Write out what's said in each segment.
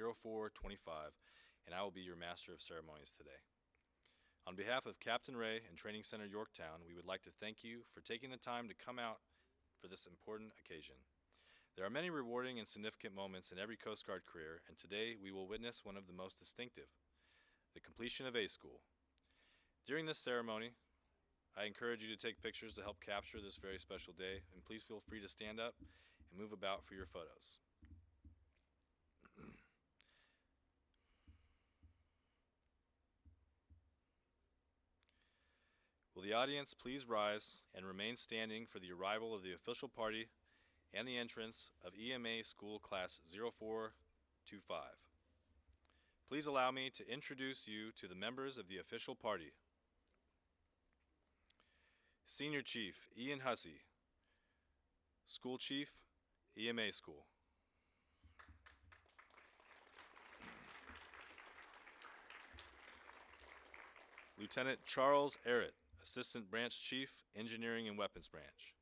18JUL25, and I will be your Master of Ceremonies today. On behalf of Captain Ray and Training Center Yorktown, we would like to thank you for taking the time to come out for this important occasion. There are many rewarding and significant moments in every Coast Guard career, and today we will witness one of the most distinctive, the completion of A School. During this ceremony, I encourage you to take pictures to help capture this very special day, and please feel free to stand up and move about for your photos. Will the audience please rise and remain standing for the arrival of the official party and the entrance of EMA School Class 0425. Please allow me to introduce you to the members of the official party. Senior Chief Ian Hussey, School Chief, EMA School. Lieutenant Charles Arrett, Assistant Branch Chief, Engineering and Weapons Branch.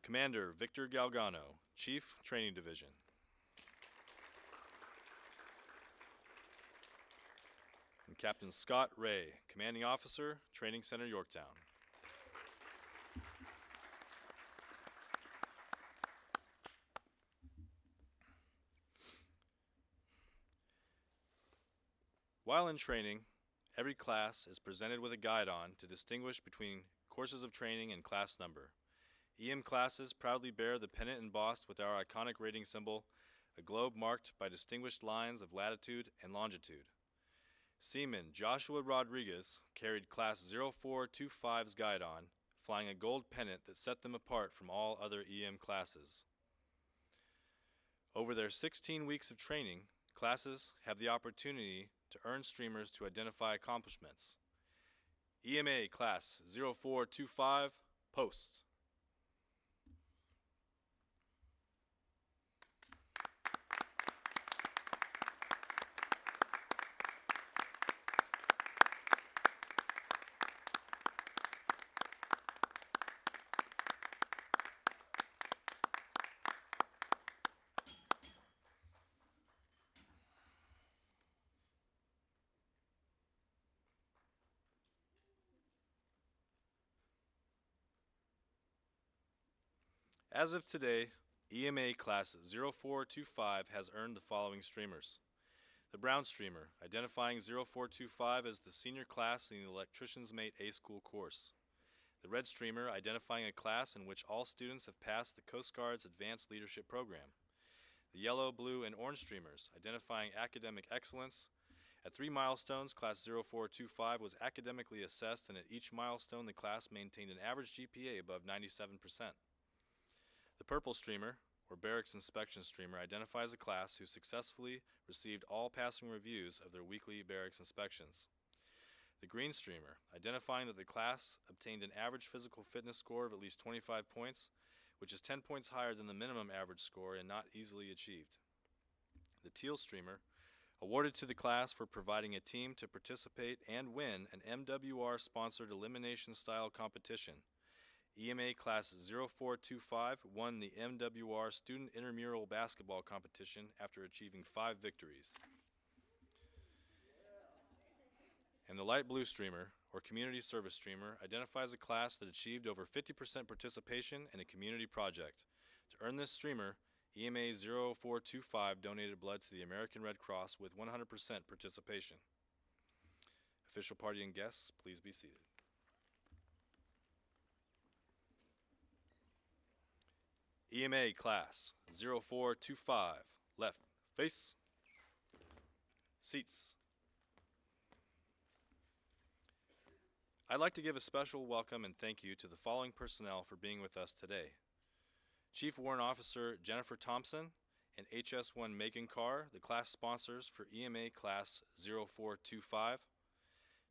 Commander Victor Galgano, Chief, Training Division. And Captain Scott Ray, Commanding Officer, Training Center Yorktown. While in training, every class is presented with a guide on to distinguish between courses of training and class number. EM classes proudly bear the pennant embossed with our iconic rating symbol, a globe marked by distinguished lines of latitude and longitude. Seaman Joshua Rodriguez carried Class 0425's guide on, flying a gold pennant that set them apart from all other EM classes. Over their 16 weeks of training, classes have the opportunity to earn streamers to identify accomplishments. EMA Class 0425, posts. As of today, EMA Class 0425 has earned the following streamers. The Brown Streamer, identifying 0425 as the senior class in the Electrician's Mate A School course. The Red Streamer, identifying a class in which all students have passed the Coast Guard's Advanced Leadership Program. The Yellow, Blue, and Orange Streamers, identifying academic excellence. At 3 milestones, Class 0425 was academically assessed, and at each milestone the class maintained an average GPA above 97%. The Purple Streamer, or Barracks Inspection Streamer, identifies a class who successfully received all passing reviews of their weekly barracks inspections. The Green Streamer, identifying that the class obtained an average physical fitness score of at least 25 points, which is 10 points higher than the minimum average score and not easily achieved. The Teal Streamer, awarded to the class for providing a team to participate and win an MWR-sponsored elimination-style competition. EMA Class 0425 won the MWR Student Intramural Basketball Competition after achieving 5 victories. And the Light Blue Streamer, or Community Service Streamer, identifies a class that achieved over 50% participation in a community project. To earn this streamer, EMA 0425 donated blood to the American Red Cross with 100% participation. Official party and guests, please be seated. EMA Class 0425, left face, seats. I'd like to give a special welcome and thank you to the following personnel for being with us today. Chief Warrant Officer Jennifer Thompson and HS1 Megan Carr, the class sponsors for EMA Class 0425.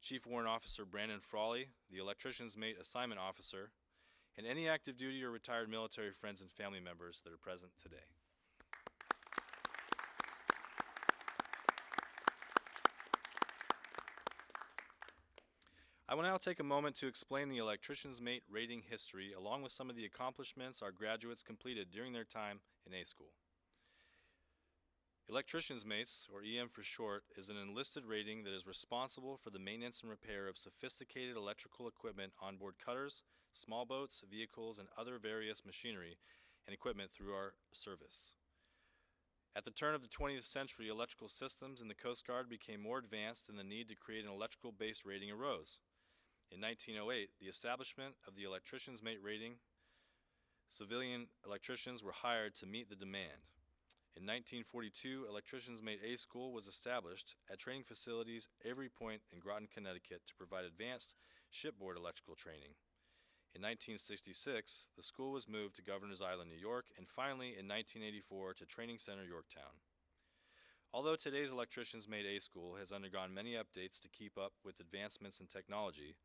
Chief Warrant Officer Brandon Frawley, the Electrician's Mate Assignment Officer, and any active duty or retired military friends and family members that are present today. I I will now take a moment to explain the electrician's mate rating history along with some of the accomplishments our graduates completed during their time in A School. Electrician's Mates, or EM for short, is an enlisted rating that is responsible for the maintenance and repair of sophisticated electrical equipment on board cutters, small boats, vehicles, and other various machinery and equipment through our service. At the turn of the 20th century, electrical systems in the Coast Guard became more advanced and the need to create an electrical-based rating arose. In 1908, the establishment of the Electrician's Mate rating, civilian electricians were hired to meet the demand. In 1942, Electrician's Mate A School was established at training facilities Avery Point in Groton, Connecticut to provide advanced shipboard electrical training. In 1966, the school was moved to Governor's Island, New York, and finally in 1984 to Training Center, Yorktown. Although today's Electrician's Mate A School has undergone many updates to keep up with advancements in technology,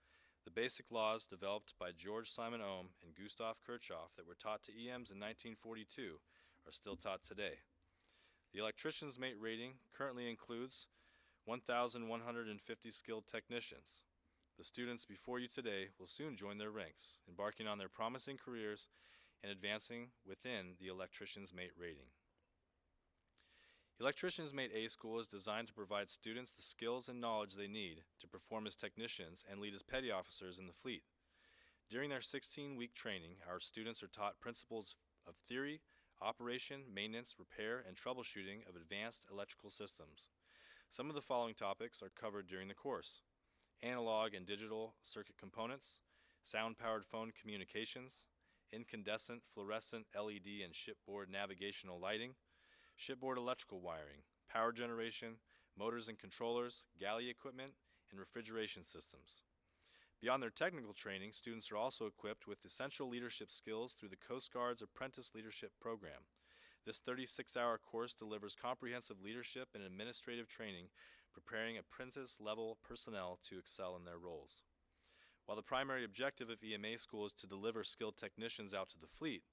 the basic laws developed by George Simon Ohm and Gustav Kirchhoff that were taught to EMs in 1942 are still taught today. The Electrician's Mate rating currently includes 1,150 skilled technicians. The students before you today will soon join their ranks, embarking on their promising careers and advancing within the Electrician's Mate rating. Electrician's Mate A School is designed to provide students the skills and knowledge they need to perform as technicians and lead as petty officers in the fleet. During their 16-week training, our students are taught principles of theory, operation, maintenance, repair, and troubleshooting of advanced electrical systems. Some of the following topics are covered during the course: analog and digital circuit components, sound-powered phone communications, incandescent, fluorescent, LED, and shipboard navigational lighting, shipboard electrical wiring, power generation, motors and controllers, galley equipment, and refrigeration systems. Beyond their technical training, students are also equipped with essential leadership skills through the Coast Guard's Apprentice Leadership Program. This 36-hour course delivers comprehensive leadership and administrative training, preparing apprentice-level personnel to excel in their roles. While the primary objective of EMA School is to deliver skilled technicians out to the fleet,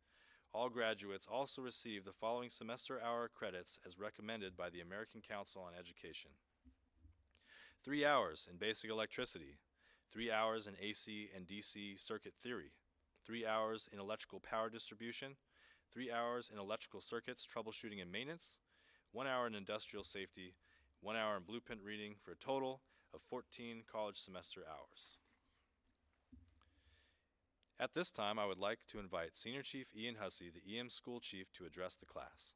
all graduates also receive the following semester hour credits as recommended by the American Council on Education: 3 hours in basic electricity, 3 hours in AC and DC circuit theory, 3 hours in electrical power distribution, 3 hours in electrical circuits troubleshooting and maintenance, 1 hour in industrial safety, 1 hour in blueprint reading, for a total of 14 college semester hours. At this time, I would like to invite Senior Chief Ian Hussey, the EM School Chief, to address the class.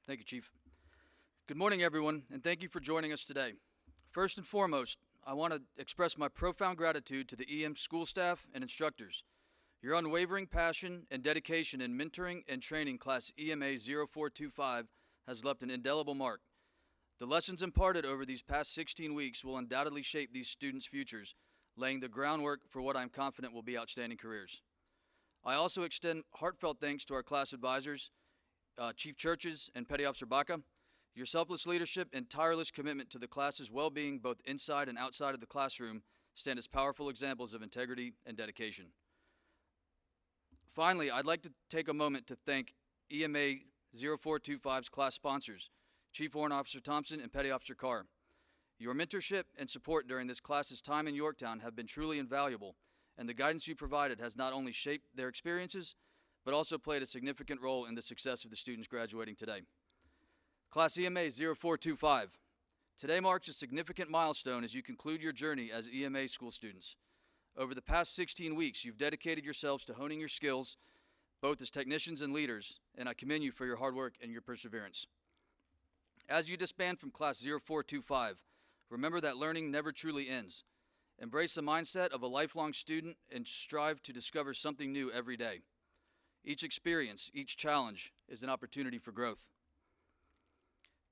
Thank you, Chief. Good morning, everyone, and thank you for joining us today. First and foremost, I want to express my profound gratitude to the EM school staff and instructors. Your unwavering passion and dedication in mentoring and training Class EMA 0425 has left an indelible mark. The lessons imparted over these past 16 weeks will undoubtedly shape these students' futures, laying the groundwork for what I'm confident will be outstanding careers. I also extend heartfelt thanks to our class advisors, Chief Churches and Petty Officer Baca. Your selfless leadership and tireless commitment to the class's well-being both inside and outside of the classroom stand as powerful examples of integrity and dedication. Finally, I'd like to take a moment to thank EMA 0425's class sponsors, Chief Warrant Officer Thompson and Petty Officer Carr. Your mentorship and support during this class's time in Yorktown have been truly invaluable, and the guidance you provided has not only shaped their experiences, but also played a significant role in the success of the students graduating today. Class EMA 0425. Today marks a significant milestone as you conclude your journey as EMA school students. Over the past 16 weeks, you've dedicated yourselves to honing your skills, both as technicians and leaders, and I commend you for your hard work and your perseverance. As you disband from Class 0425, remember that learning never truly ends. Embrace the mindset of a lifelong student and strive to discover something new every day. Each experience, each challenge is an opportunity for growth.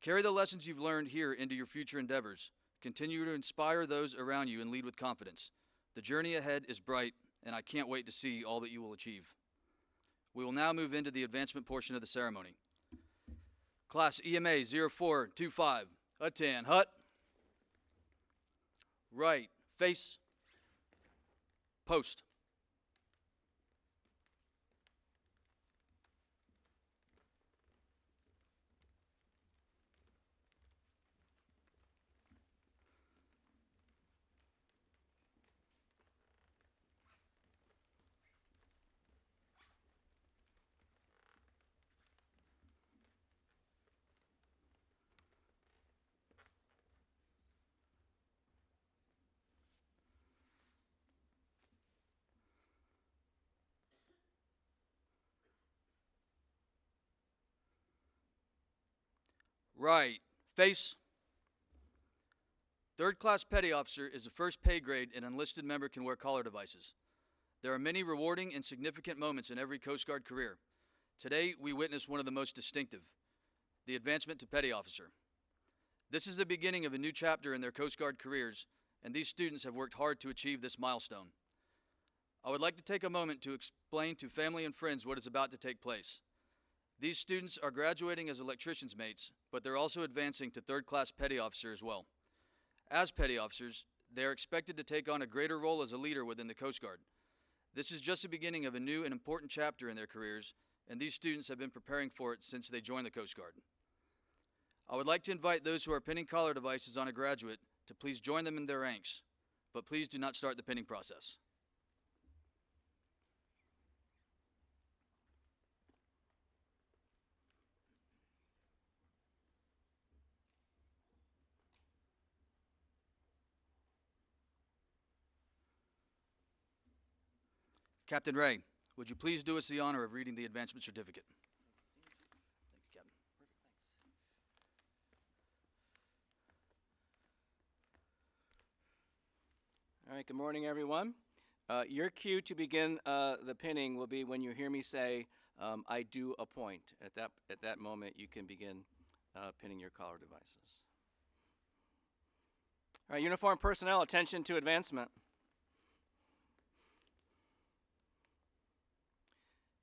Carry the lessons you've learned here into your future endeavors. Continue to inspire those around you and lead with confidence. The journey ahead is bright, and I can't wait to see all that you will achieve. We will now move into the advancement portion of the ceremony. Class EMA 0425, attend hut. Right, face, post. Right. Face. Third class petty officer is the first pay grade an enlisted member can wear collar devices. There are many rewarding and significant moments in every Coast Guard career. Today, we witness one of the most distinctive, the advancement to petty officer. This is the beginning of a new chapter in their Coast Guard careers, and these students have worked hard to achieve this milestone. I would like to take a moment to explain to family and friends what is about to take place. These students are graduating as electrician's mates, but they're also advancing to third-class petty officer as well. As petty officers, they are expected to take on a greater role as a leader within the Coast Guard. This is just the beginning of a new and important chapter in their careers, and these students have been preparing for it since they joined the Coast Guard. I would like to invite those who are pinning collar devices on a graduate to please join them in their ranks, but please do not start the pinning process. Captain Ray, would you please do us the honor of reading the advancement certificate? Thank you, Captain. All right, good morning, everyone. Your cue to begin the pinning will be when you hear me say, I do appoint. At that moment, you can begin pinning your collar devices. All right, uniformed personnel, attention to advancement.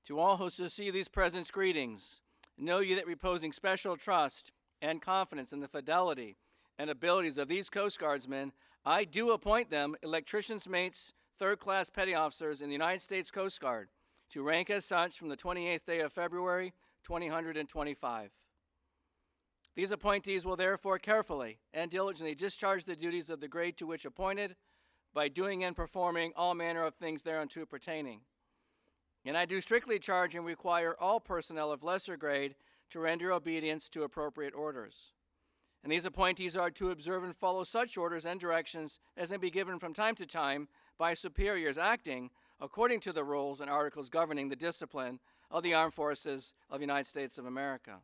To all who receive these presents, greetings. Know ye that reposing special trust and confidence in the fidelity and abilities of these Coast Guardsmen, I do appoint them electrician's mates, third-class petty officers in the United States Coast Guard to rank as such from the 28th day of February, 2025. These appointees will therefore carefully and diligently discharge the duties of the grade to which appointed by doing and performing all manner of things thereunto pertaining. And I do strictly charge and require all personnel of lesser grade to render obedience to appropriate orders. And these appointees are to observe and follow such orders and directions as may be given from time to time by superiors acting according to the rules and articles governing the discipline of the Armed Forces of the United States of America.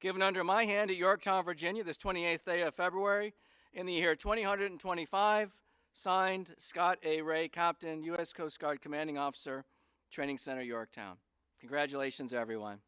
Given under my hand at Yorktown, Virginia, this 28th day of February, in the year 2025, signed Scott A. Ray, Captain, U.S. Coast Guard Commanding Officer, Training Center, Yorktown. Congratulations, everyone.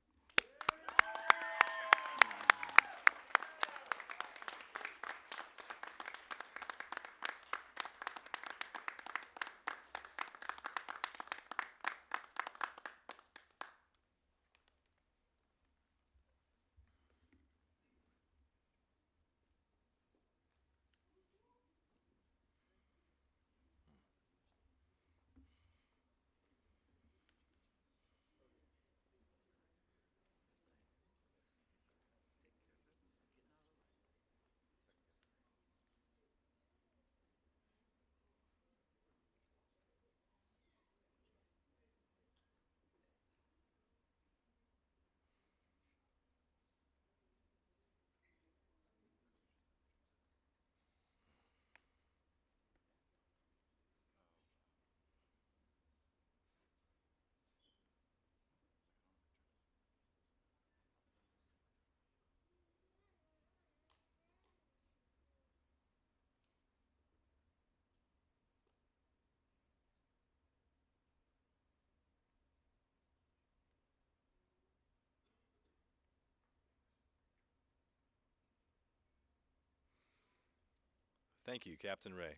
Thank you, Captain Ray.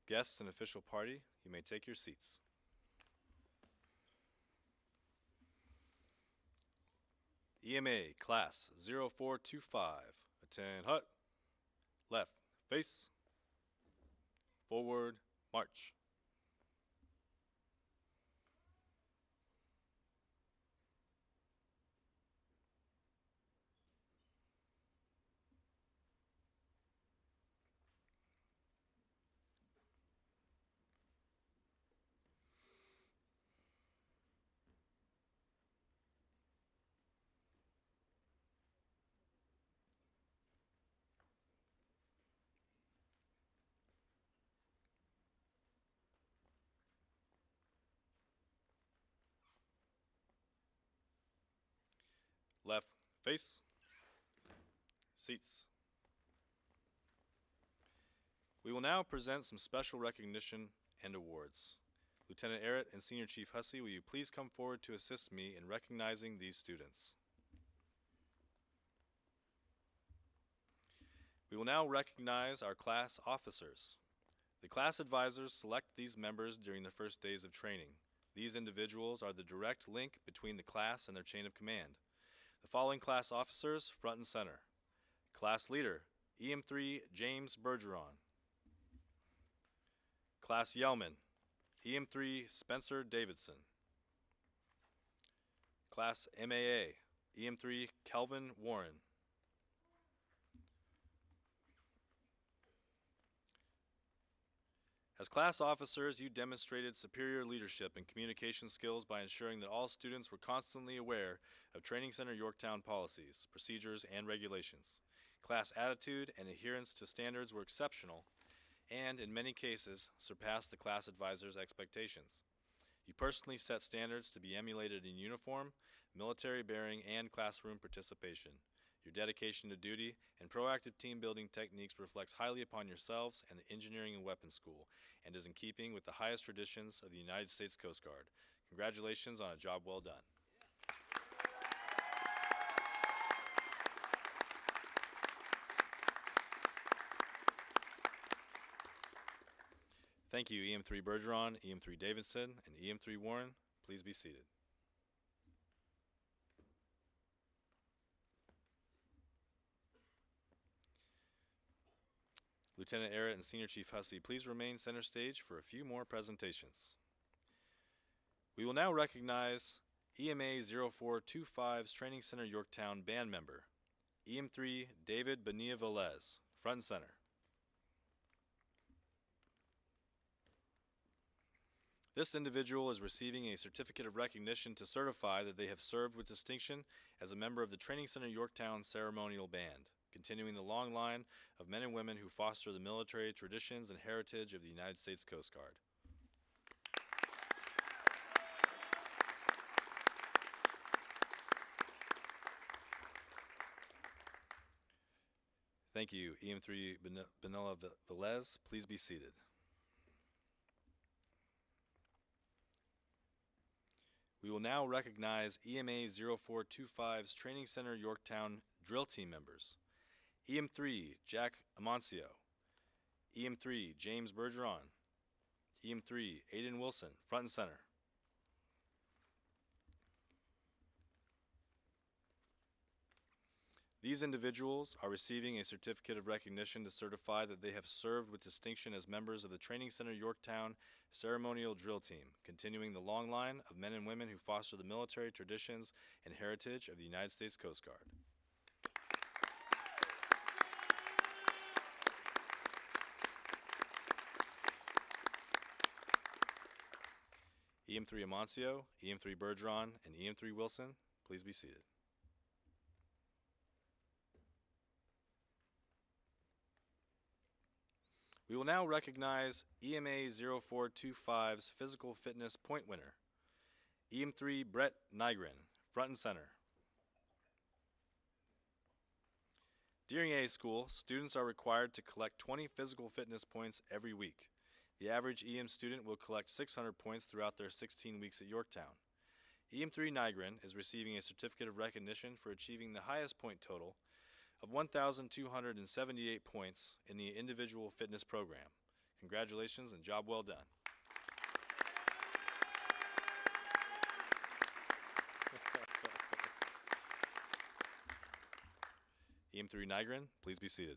Guests and official party, you may take your seats. EMA Class 0425, attend hut, left, face, forward, march. Left, face, Seats. We will now present some special recognition and awards. Lieutenant Arrett and Senior Chief Hussey, will you please come forward to assist me in recognizing these students? We will now recognize our class officers. The class advisors select these members during the first days of training. These individuals are the direct link between the class and their chain of command. The following class officers, front and center. Class leader, EM3 James Bergeron. Class Yeoman, EM3 Spencer Davidson. Class MAA, EM3 Kelvin Warren. As class officers, you demonstrated superior leadership and communication skills by ensuring that all students were constantly aware of Training Center Yorktown policies, procedures, and regulations. Class attitude and adherence to standards were exceptional and, in many cases, surpassed the class advisor's expectations. You personally set standards to be emulated in uniform, military bearing, and classroom participation. Your dedication to duty and proactive team-building techniques reflects highly upon yourselves and the Engineering and Weapons School, and is in keeping with the highest traditions of the United States Coast Guard. Congratulations on a job well done. Thank you, EM3 Bergeron, EM3 Davidson, and EM3 Warren. Please be seated. Lieutenant Arrett and Senior Chief Hussey, please remain center stage for a few more presentations. We will now recognize EMA 0425's Training Center Yorktown band member, EM3 David Bonilla Velez, front and center. This individual is receiving a certificate of recognition to certify that they have served with distinction as a member of the Training Center Yorktown Ceremonial Band, continuing the long line of men and women who foster the military traditions and heritage of the United States Coast Guard. Thank you, EM3 Bonilla Velez. Please be seated. We will now recognize EMA 0425's Training Center Yorktown drill team members. EM3 Jack Amancio, EM3 James Bergeron, EM3 Aiden Wilson, front and center. These individuals are receiving a certificate of recognition to certify that they have served with distinction as members of the Training Center Yorktown Ceremonial Drill Team, continuing the long line of men and women who foster the military traditions and heritage of the United States Coast Guard. EM3 Amancio, EM3 Bergeron, and EM3 Wilson, please be seated. We will now recognize EMA 0425's physical fitness point winner, EM3 Brett Nygren, front and center. During A school, students are required to collect 20 physical fitness points every week. The average EM student will collect 600 points throughout their 16 weeks at Yorktown. EM3 Nygren is receiving a certificate of recognition for achieving the highest point total of 1,278 points in the individual fitness program. Congratulations and job well done. EM3 Nygren, please be seated.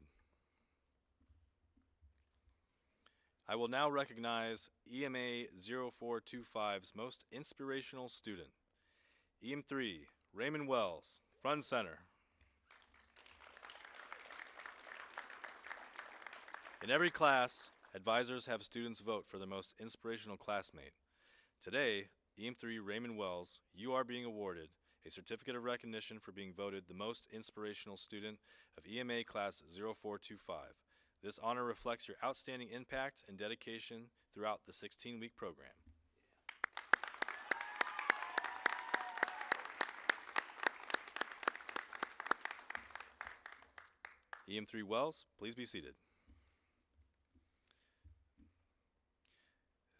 I will now recognize EMA 0425's most inspirational student, EM3 Raymond Wells, front and center. In every class, advisors have students vote for their most inspirational classmate. Today, EM3 Raymond Wells, you are being awarded a certificate of recognition for being voted the most inspirational student of EMA Class 0425. This honor reflects your outstanding impact and dedication throughout the 16-week program. EM3 Wells, please be seated.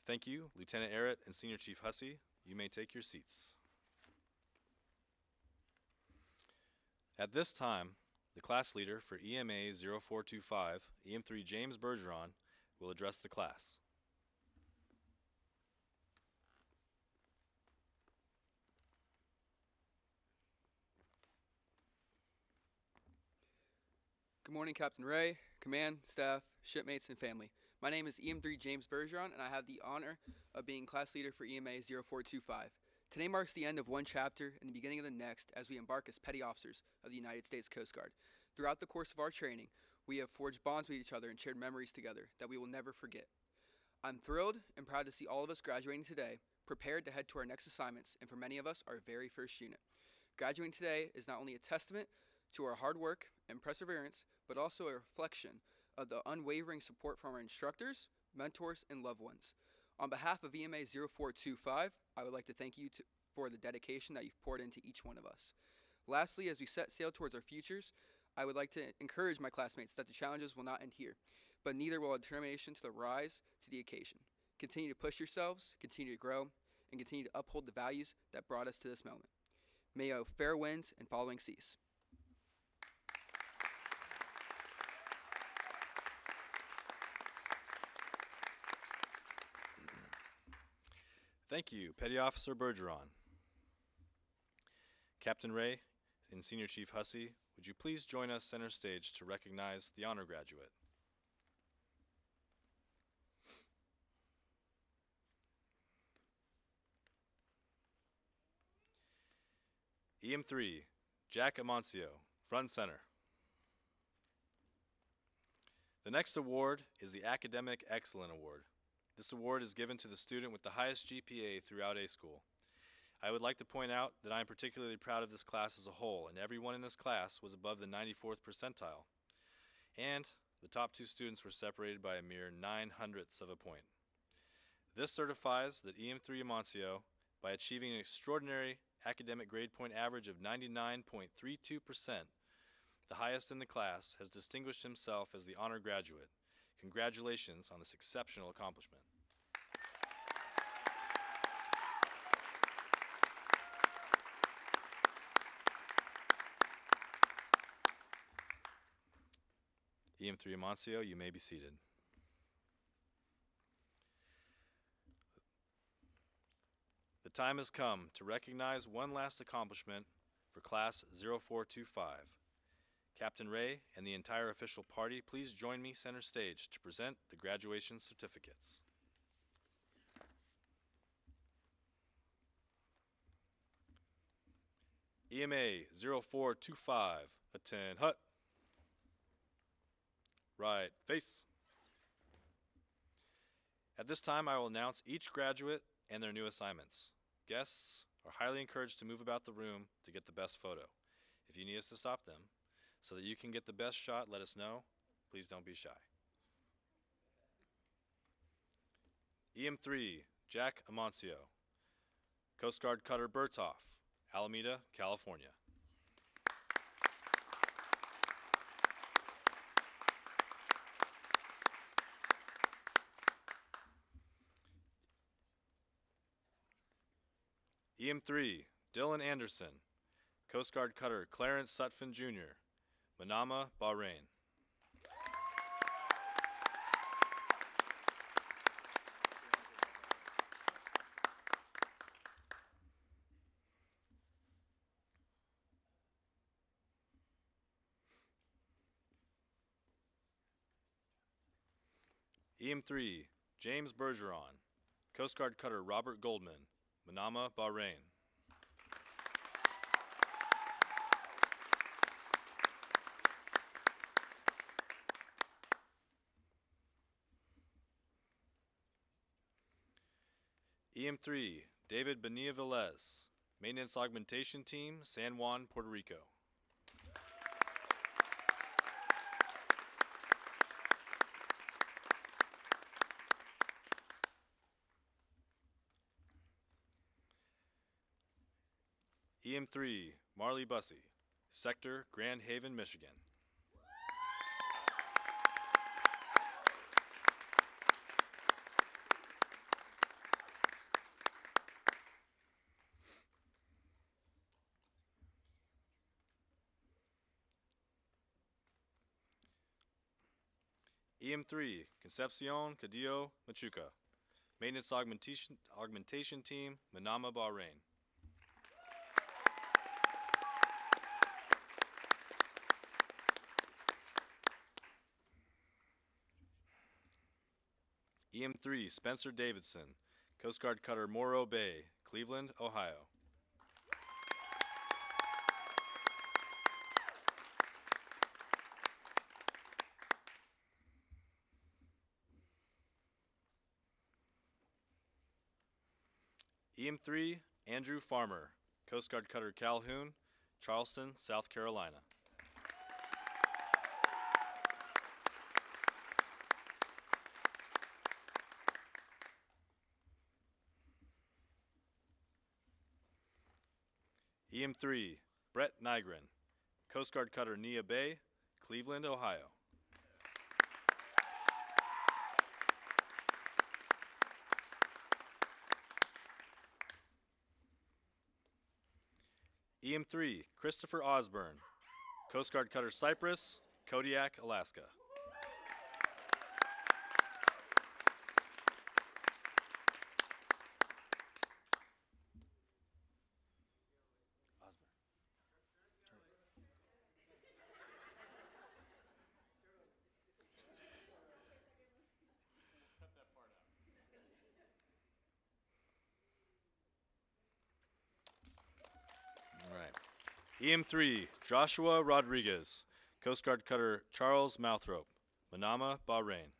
Thank you, Lieutenant Arrett and Senior Chief Hussey. You may take your seats. At this time, the class leader for EMA 0425, EM3 James Bergeron, will address the class. Good morning, Captain Ray, command, staff, shipmates, and family. My name is EM3 James Bergeron, and I have the honor of being class leader for EMA 0425. Today marks the end of one chapter and the beginning of the next as we embark as petty officers of the United States Coast Guard. Throughout the course of our training, we have forged bonds with each other and shared memories together that we will never forget. I'm thrilled and proud to see all of us graduating today, prepared to head to our next assignments, and for many of us, our very first unit. Graduating today is not only a testament to our hard work and perseverance, but also a reflection of the unwavering support from our instructors, mentors, and loved ones. On behalf of EMA 0425, I would like to thank you for the dedication that you've poured into each one of us. Lastly, as we set sail towards our futures, I would like to encourage my classmates that the challenges will not end here, but neither will our determination to rise to the occasion. Continue to push yourselves, continue to grow, and continue to uphold the values that brought us to this moment. May you have fair winds and following seas. Thank you, Petty Officer Bergeron. Captain Ray and Senior Chief Hussey, would you please join us center stage to recognize the honor graduate? EM3, Jack Amancio, front and center. The next award is the Academic Excellence Award. This award is given to the student with the highest GPA throughout A school. I would like to point out that I am particularly proud of this class as a whole, and everyone in this class was above the 94th percentile. And the top two students were separated by a mere 9/100ths of a point. This certifies that EM3 Amancio, by achieving an extraordinary academic grade point average of 99.32%, the highest in the class, has distinguished himself as the honor graduate. Congratulations on this exceptional accomplishment. EM3 Amancio, you may be seated. The time has come to recognize one last accomplishment for Class 0425. Captain Ray and the entire official party, please join me center stage to present the graduation certificates. EMA 0425, attend hut. Right face. At this time, I will announce each graduate and their new assignments. Guests are highly encouraged to move about the room to get the best photo. If you need us to stop them so that you can get the best shot, let us know. Please don't be shy. EM3, Jack Amancio, Coast Guard Cutter Berthoff, Alameda, California. EM3, Dylan Anderson, Coast Guard Cutter Clarence Sutphin Jr., Manama, Bahrain. EM3, James Bergeron, Coast Guard Cutter Robert Goldman, Manama, Bahrain. EM3, David Bonilla Velez, Maintenance Augmentation Team, San Juan, Puerto Rico. EM3, Marley Bussey, Sector, Grand Haven, Michigan. EM3, Concepcion Cadillo Machuca. Maintenance Augmentation Team, Manama, Bahrain. EM3, Spencer Davidson, Coast Guard Cutter Morro Bay, Cleveland, Ohio. EM3, Andrew Farmer, Coast Guard Cutter Calhoun, Charleston, South Carolina. EM3, Brett Nygren, Coast Guard Cutter Nia Bay, Cleveland, Ohio. EM3, Christopher Osborne, Coast Guard Cutter Cypress, Kodiak, Alaska. All right. EM3, Joshua Rodriguez, Coast Guard Cutter Charles Mouthrop, Manama, Bahrain.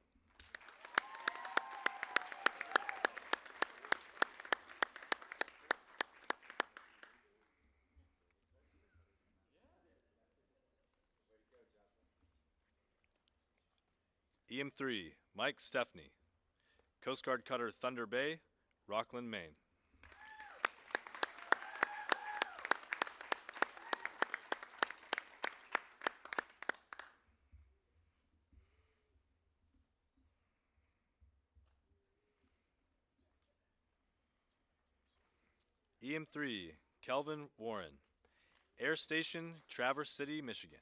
EM3, Mike Stepney, Coast Guard Cutter Thunder Bay, Rockland, Maine. EM3, Kelvin Warren, Air Station, Traverse City, Michigan.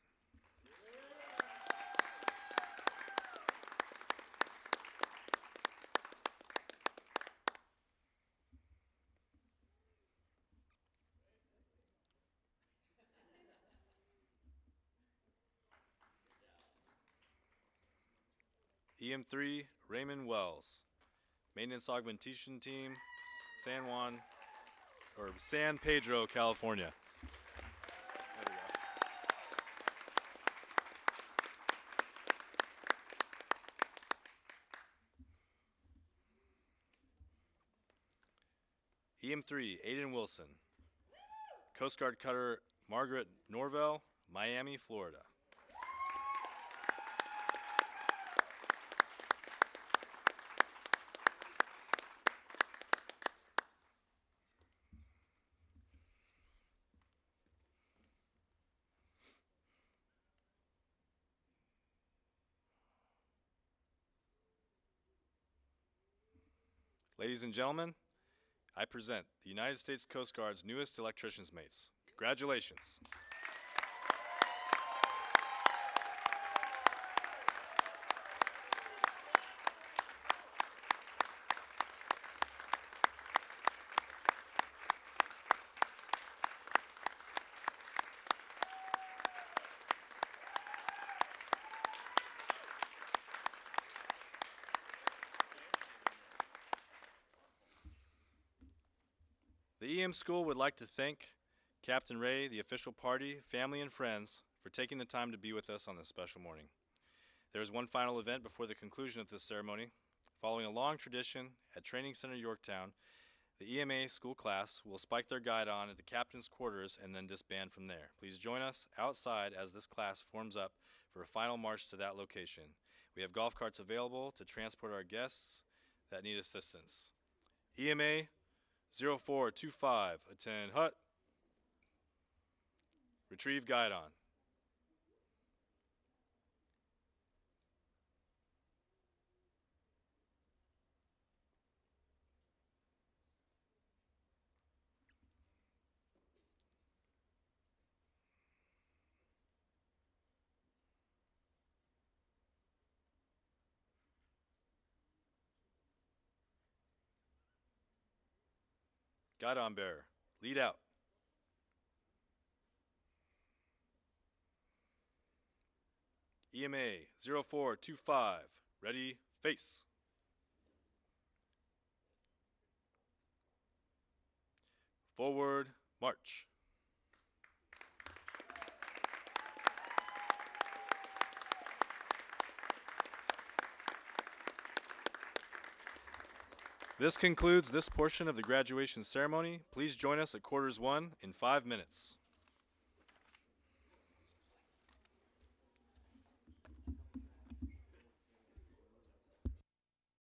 EM3, Raymond Wells, Maintenance Augmentation Team, San Pedro, California. EM3, Aiden Wilson, Coast Guard Cutter Margaret Norvell, Miami, Florida. Ladies and gentlemen, I present the United States Coast Guard's newest electrician's mates. Congratulations. The EM School would like to thank Captain Ray, the official party, family, and friends for taking the time to be with us on this special morning. There is one final event before the conclusion of this ceremony. Following a long tradition at Training Center Yorktown, the EMA school class will spike their guide on at the captain's quarters and then disband from there. Please join us outside as this class forms up for a final march to that location. We have golf carts available to transport our guests that need assistance. EMA 0425, attend hut. Retrieve guide on. Guidon bearer, lead out. EMA 0425, ready, face. Forward, march. This concludes this portion of the graduation ceremony. Please join us at quarters 1 in 5 minutes.